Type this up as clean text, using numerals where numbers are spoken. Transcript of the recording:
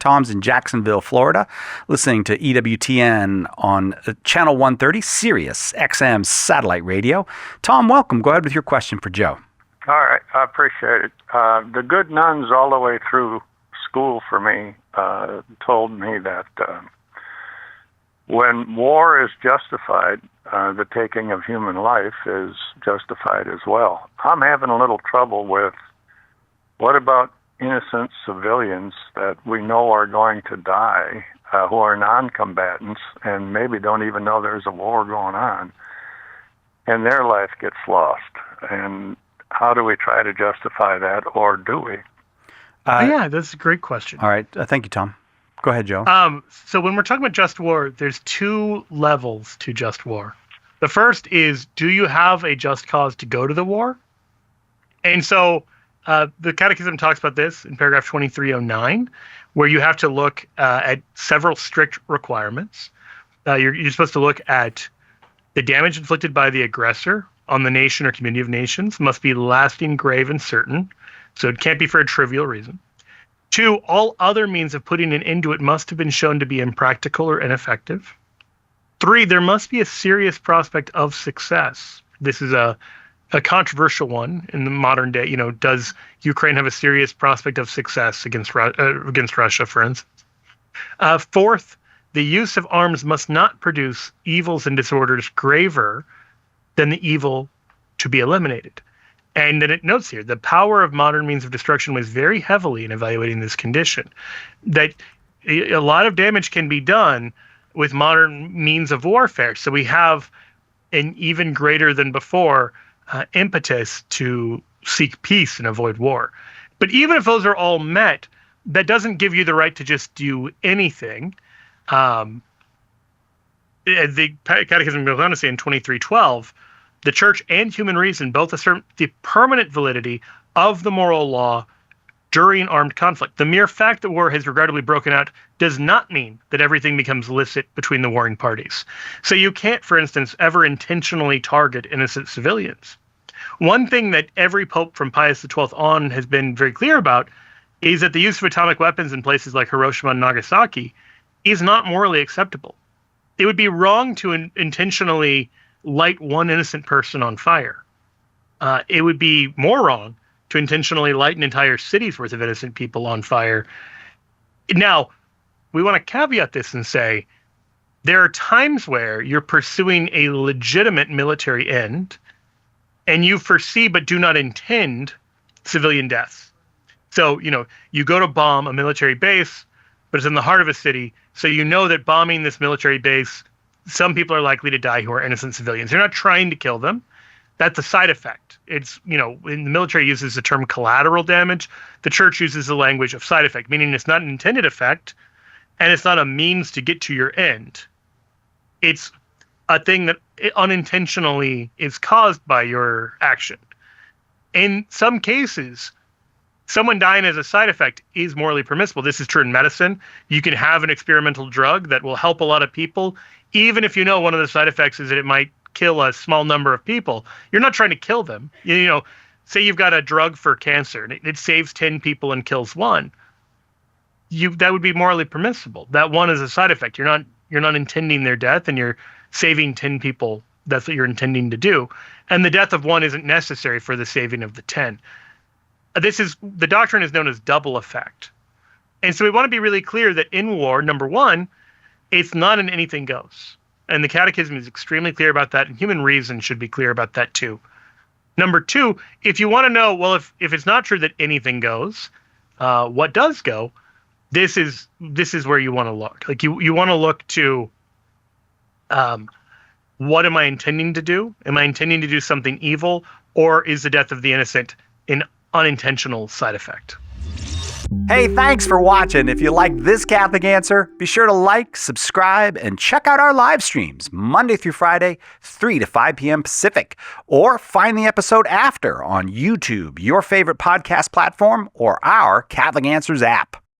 Tom's in Jacksonville, Florida, listening to EWTN on Channel 130, Sirius XM satellite radio. Tom, welcome. Go ahead with your question for Joe. All right, I appreciate it. The good nuns all the way through school for me told me that when war is justified, the taking of human life is justified as well. I'm having a little trouble with what about innocent civilians that we know are going to die, who are non-combatants and maybe don't even know there's a war going on, and their life gets lost. And how do we try to justify that, or do we? Yeah, that's a great question. All right. Thank you, Tom. Go ahead, Joe. So when we're talking about just war, there's two levels to just war. The first is, do you have a just cause to go to the war? And so the Catechism talks about this in paragraph 2309, where you have to look at several strict requirements. You're supposed to look at the damage inflicted by the aggressor on the nation or community of nations must be lasting, grave, and certain. So it can't be for a trivial reason. 2, all other means of putting an end to it must have been shown to be impractical or ineffective. 3, there must be a serious prospect of success. This is a controversial one in the modern day. Does Ukraine have a serious prospect of success against Russia, for instance? 4th, the use of arms must not produce evils and disorders graver than the evil to be eliminated. And then it notes here, the power of modern means of destruction weighs very heavily in evaluating this condition. That a lot of damage can be done with modern means of warfare. So we have an even greater than before impetus to seek peace and avoid war. But even if those are all met, that doesn't give you the right to just do anything. The Catechism goes on to say in 2312, the church and human reason both assert the permanent validity of the moral law during armed conflict. The mere fact that war has regrettably broken out does not mean that everything becomes licit between the warring parties. So you can't, for instance, ever intentionally target innocent civilians. One thing that every pope from Pius XII on has been very clear about is that the use of atomic weapons in places like Hiroshima and Nagasaki is not morally acceptable. It would be wrong to intentionally light one innocent person on fire. It would be more wrong to intentionally light an entire city's worth of innocent people on fire. Now, we want to caveat this and say there are times where you're pursuing a legitimate military end and you foresee but do not intend civilian deaths. So, you go to bomb a military base, but it's in the heart of a city, so you know that bombing this military base, some people are likely to die who are innocent civilians. You're not trying to kill them. That's a side effect. It's, when the military uses the term collateral damage, the church uses the language of side effect, meaning it's not an intended effect and it's not a means to get to your end. It's a thing that unintentionally is caused by your action. In some cases, someone dying as a side effect is morally permissible. This is true in medicine. You can have an experimental drug that will help a lot of people, even if you know one of the side effects is that it might kill a small number of people. You're not trying to kill them. Say you've got a drug for cancer and it saves 10 people and kills 1. That would be morally permissible. That 1 is a side effect. You're not intending their death, and you're saving 10 people. That's what you're intending to do. And the death of 1 isn't necessary for the saving of the 10. The doctrine is known as double effect. And so we want to be really clear that in war, number 1, it's not an anything goes. And the Catechism is extremely clear about that, and human reason should be clear about that too. Number 2, if you want to know, well, if it's not true that anything goes, what does go? This is where you want to look. Like you want to look to, what am I intending to do? Am I intending to do something evil, or is the death of the innocent an unintentional side effect? Hey, thanks for watching. If you like this Catholic Answer, be sure to like, subscribe, and check out our live streams Monday through Friday, 3 to 5 p.m. Pacific. Or find the episode after on YouTube, your favorite podcast platform, or our Catholic Answers app.